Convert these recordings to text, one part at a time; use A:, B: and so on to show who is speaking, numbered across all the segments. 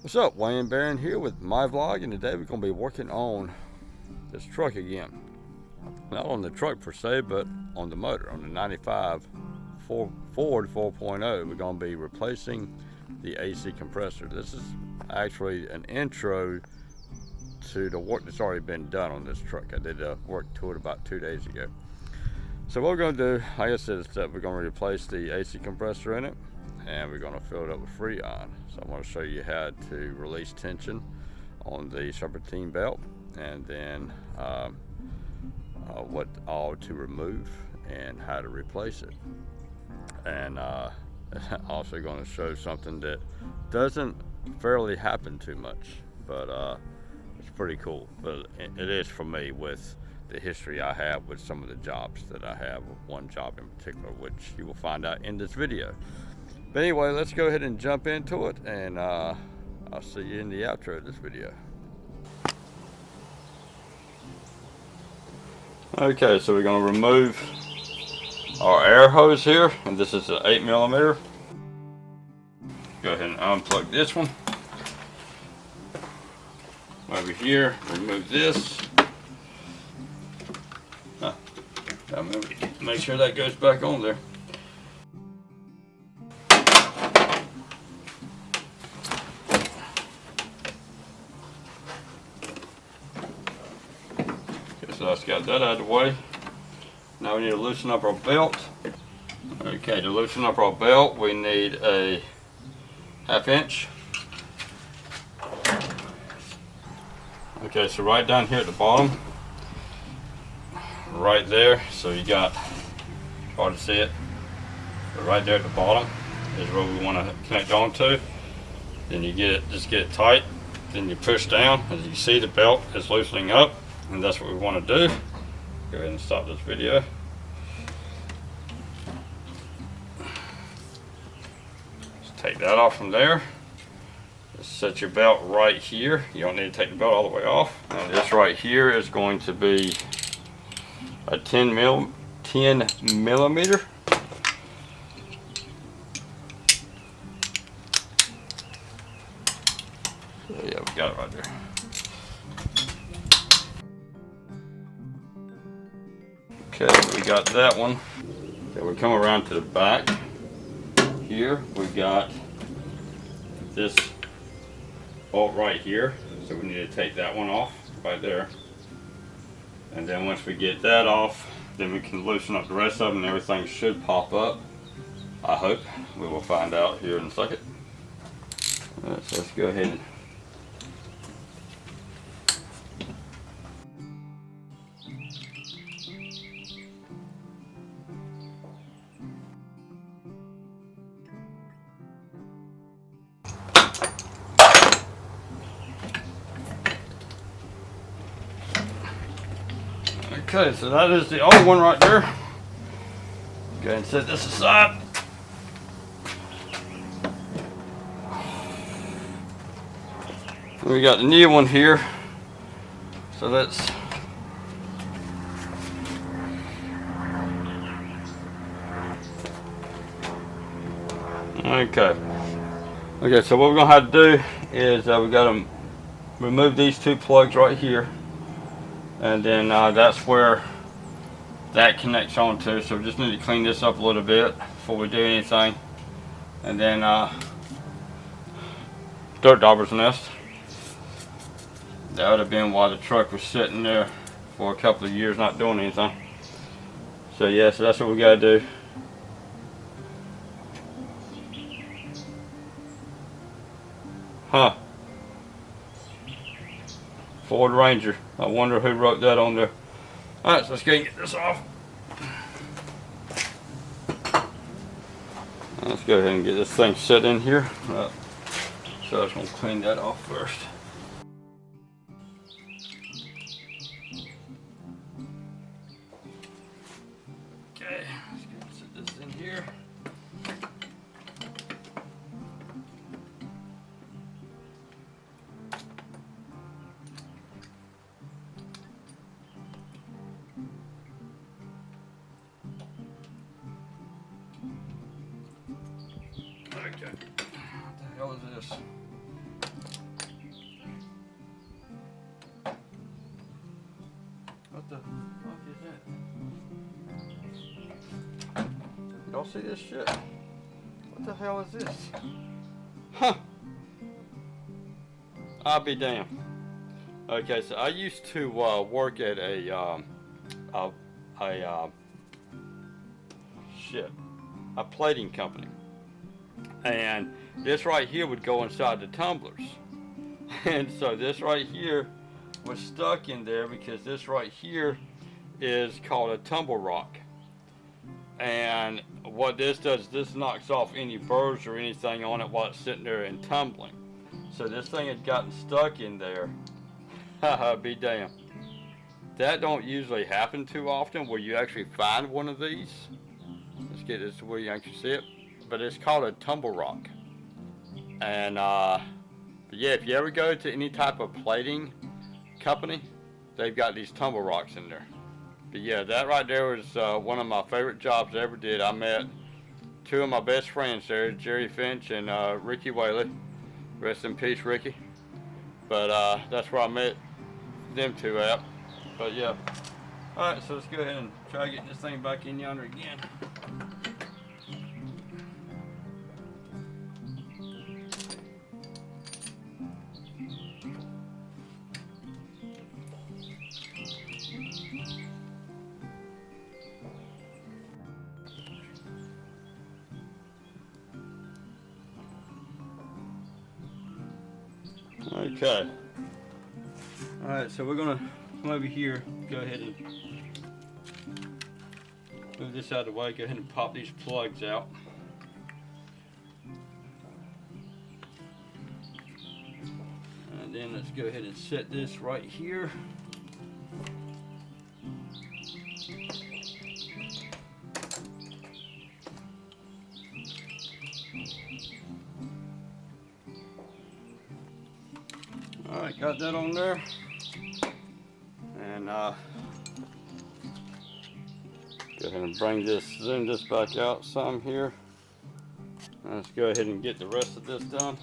A: What's up, Wayne Barron here with my vlog, and today we're going to be working on this truck again. Not on the truck per se, but on the motor, on the 95 Ford 4.0. We're going to be replacing the AC compressor. This is actually an intro to the work that's already been done on this truck. I did work to it about 2 days ago. So what we're going to do, like I said, is that we're going to replace the AC compressor in it, and we're going to fill it up with Freon. So I'm going to show you how to release tension on the serpentine belt, and then what all to remove and how to replace it. And also going to show something that doesn't fairly happen too much, but it's pretty cool. But it is for me with the history I have with some of the jobs that I have, one job in particular, which you will find out in this video. But anyway, let's go ahead and jump into it, and I'll see you in the outro of this video. Okay, so we're going to remove our air hose here, and this is an 8mm. Go ahead and unplug this one. Over here, remove this. Make sure that goes back on there. So that's got that out of the way. Now we need to loosen up our belt. Okay, to loosen up our belt, we need a 1/2 inch. Okay, so right down here at the bottom, right there, so you got, hard to see it, but right there at the bottom is where we want to connect onto. Then you get it, just get it tight, then you push down. As you see, the belt is loosening up, and that's what we want to do. Go ahead and stop this video. Just take that off from there. Just set your belt right here. You don't need to take the belt all the way off. And this right here is going to be a 10 millimeter. So yeah, we got it right there. Okay, we got that one. Okay, we come around to the back here. We got this bolt right here, so we need to take that one off right there. And then once we get that off, then we can loosen up the rest of them, and everything should pop up. I hope. We will find out here in a second. Alright, so let's go ahead and okay, so that is the old one right there. Go ahead and set this aside. We got the new one here. So let's okay, so what we're gonna have to do is we got to remove these two plugs right here. And then that's where that connects onto. So we just need to clean this up a little bit before we do anything. And then dirt dauber's nest. That would have been why the truck was sitting there for a couple of years not doing anything. So yeah, so that's what we got to do. Huh. Ford Ranger. I wonder who wrote that on there. Alright, so let's go and get this off. Let's go ahead and get this thing set in here. So I was going to clean that off first. Okay, let's go and set this in here. Okay. What the hell is this? y'all see this shit? What the hell is this? Huh. I'll be damned. Okay, so I used to work at a plating company, and this right here would go inside the tumblers, and so this right here was stuck in there because this right here is called a tumble rock. And what this does, this knocks off any burrs or anything on it while it's sitting there and tumbling. So this thing had gotten stuck in there. Haha, be damned. That don't usually happen too often where you actually find one of these. Let's get this to where you actually see it. But it's called a tumble rock. And but yeah, if you ever go to any type of plating company, they've got these tumble rocks in there. But yeah, that right there was one of my favorite jobs I ever did. I met two of my best friends there, Jerry Finch and Ricky Whaley. Rest in peace, Ricky. But that's where I met them two at. But yeah. Alright, so let's go ahead and try getting this thing back in yonder again. Okay. Alright, so we're gonna come over here, go ahead and move this out of the way, go ahead and pop these plugs out. And then let's go ahead and set this right here. Alright, got that on there. And go ahead and bring this, zoom this back out some here. And let's go ahead and get the rest of this done.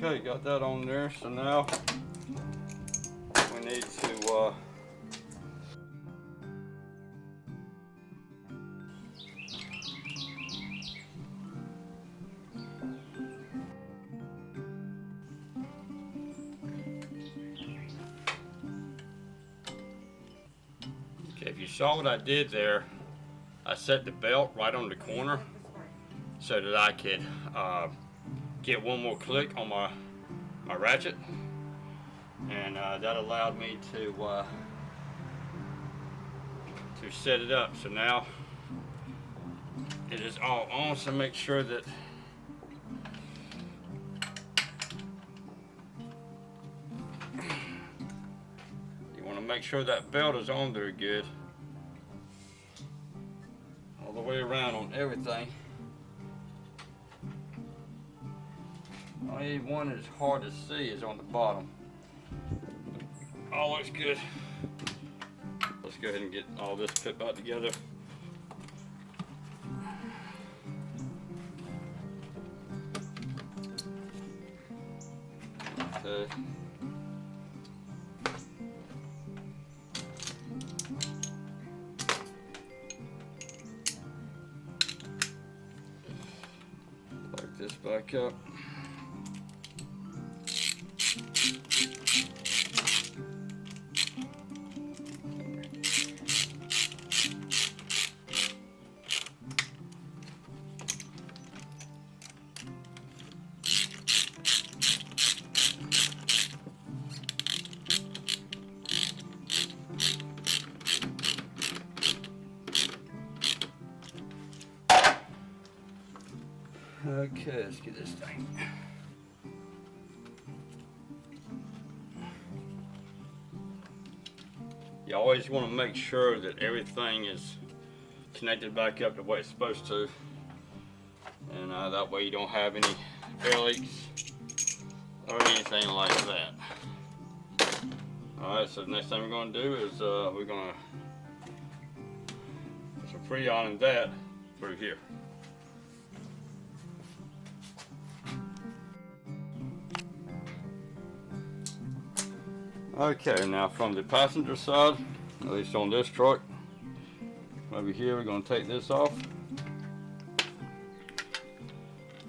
A: Okay, got that on there, so now we need to okay, if you saw what I did there, I set the belt right on the corner so that I could get one more click on my ratchet, and that allowed me to set it up. So now it is all on, so make sure that you want to make sure that belt is on there good all the way around on everything. Only one that's hard to see is on the bottom. All looks good. Let's go ahead and get all this put back together. Okay. Light this back up. Okay, let's get this thing. You always want to make sure that everything is connected back up the way it's supposed to, and that way you don't have any air leaks or anything like that. Alright, so the next thing we're going to do is we're going to put some Freon in that through here. Okay, now from the passenger side, at least on this truck, over here we're going to take this off.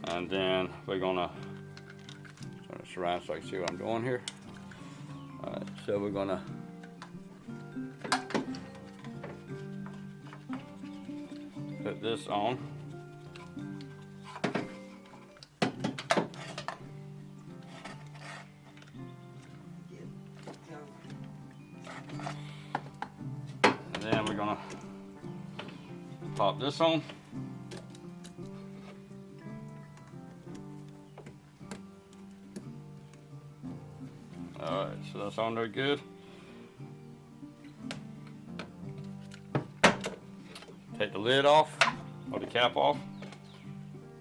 A: And then we're going to turn this around so I can see what I'm doing here. Alright, so we're going to put this on. And then we're going to pop this on. Alright, so that's on there good. Take the lid off, or the cap off.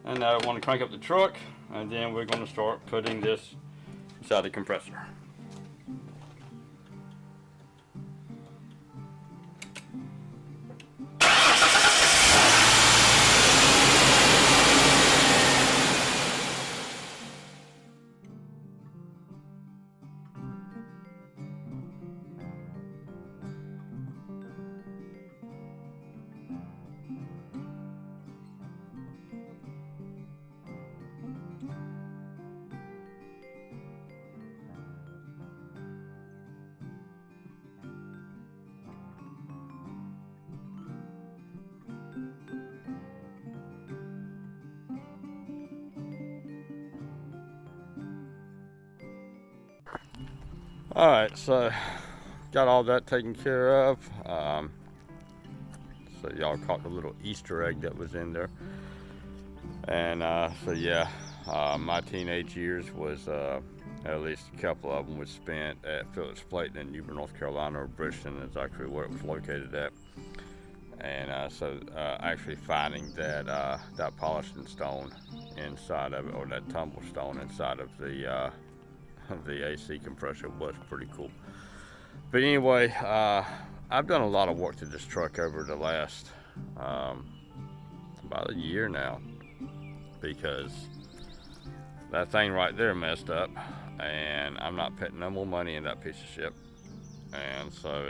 A: And now I want to crank up the truck, and then we're going to start putting this inside the compressor. Alright, so got all that taken care of. So y'all caught the little Easter egg that was in there. And so yeah, my teenage years was at least a couple of them was spent at Phillips Plate in Newbern, North Carolina, or Bridgeton is actually where it was located at. And so actually finding that that polishing stone inside of it, or that tumble stone inside of the AC compressor was pretty cool. But anyway, I've done a lot of work to this truck over the last about a year now, because that thing right there messed up, and I'm not putting no more money in that piece of shit. And so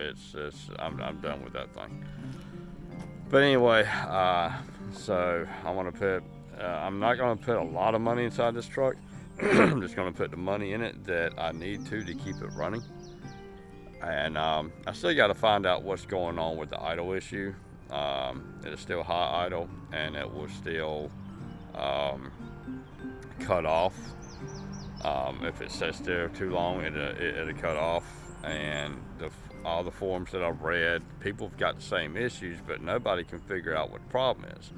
A: I'm done with that thing. But anyway, so I want to put I'm not going to put a lot of money inside this truck. I'm just going to put the money in it that I need to keep it running. And I still got to find out what's going on with the idle issue. It is still high idle, and it will still cut off. If it sits there too long, it'll cut off. And all the forums that I've read, people have got the same issues, but nobody can figure out what the problem is.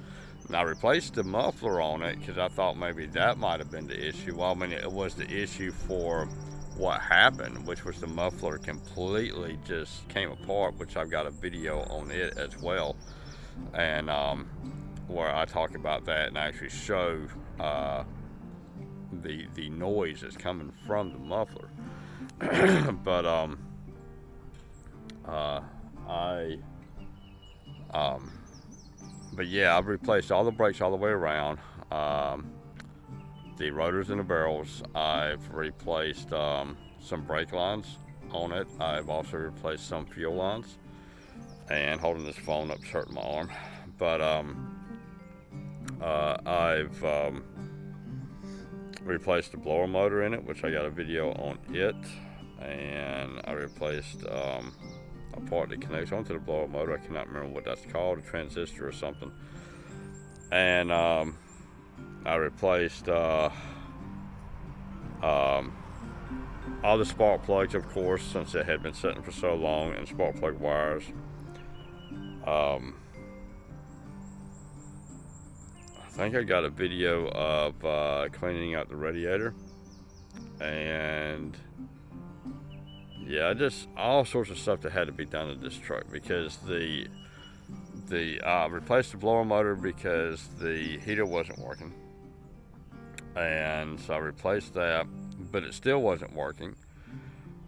A: And I replaced the muffler on it because I thought maybe that might have been the issue. Well, I mean, it was the issue for what happened, which was the muffler completely just came apart, which I've got a video on it as well, and where I talk about that and actually show the noise that's coming from the muffler. But but yeah, I've replaced all the brakes all the way around, the rotors and the barrels. I've replaced some brake lines on it. I've also replaced some fuel lines, and holding this phone up is hurting my arm. But I've replaced the blower motor in it, which I got a video on it, and I replaced a part that connects onto the blower motor. I cannot remember what that's called, a transistor or something. And I replaced all the spark plugs, of course, since it had been sitting for so long, and spark plug wires. I think I got a video of cleaning out the radiator, and yeah, just all sorts of stuff that had to be done to this truck, because the replaced the blower motor because the heater wasn't working, and so I replaced that, but it still wasn't working.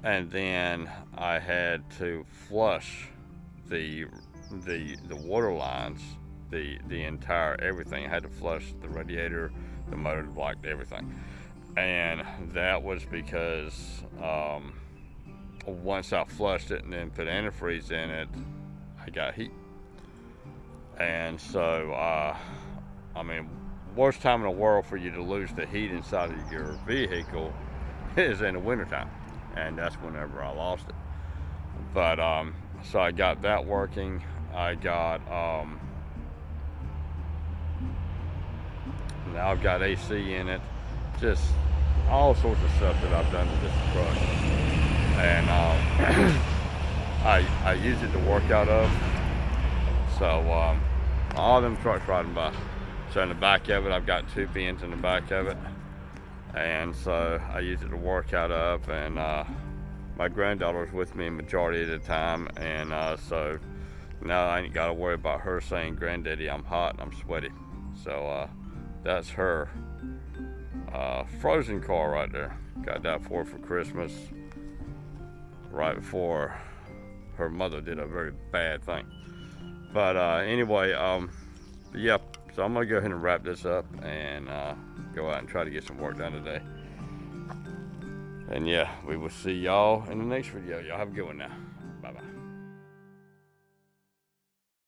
A: and then I had to flush the water lines, the entire everything. I had to flush the radiator, the motor block, everything. And that was because once I flushed it and then put antifreeze in it, I got heat. And so I mean, worst time in the world for you to lose the heat inside of your vehicle is in the wintertime, and that's whenever I lost it. But so I got that working. I got now I've got AC in it, just all sorts of stuff that I've done to this truck, and I use it to work out of. So all them trucks riding by. So in the back of it, I've got 2 bins in the back of it, and so I use it to work out of. And my granddaughter's with me majority of the time, and so now I ain't got to worry about her saying, "Granddaddy, I'm hot and I'm sweaty." So that's her frozen car right there. Got that for her for Christmas, right before her mother did a very bad thing. But anyway, yeah. So I'm gonna go ahead and wrap this up and go out and try to get some work done today. And yeah, we will see y'all in the next video. Y'all have a good one now.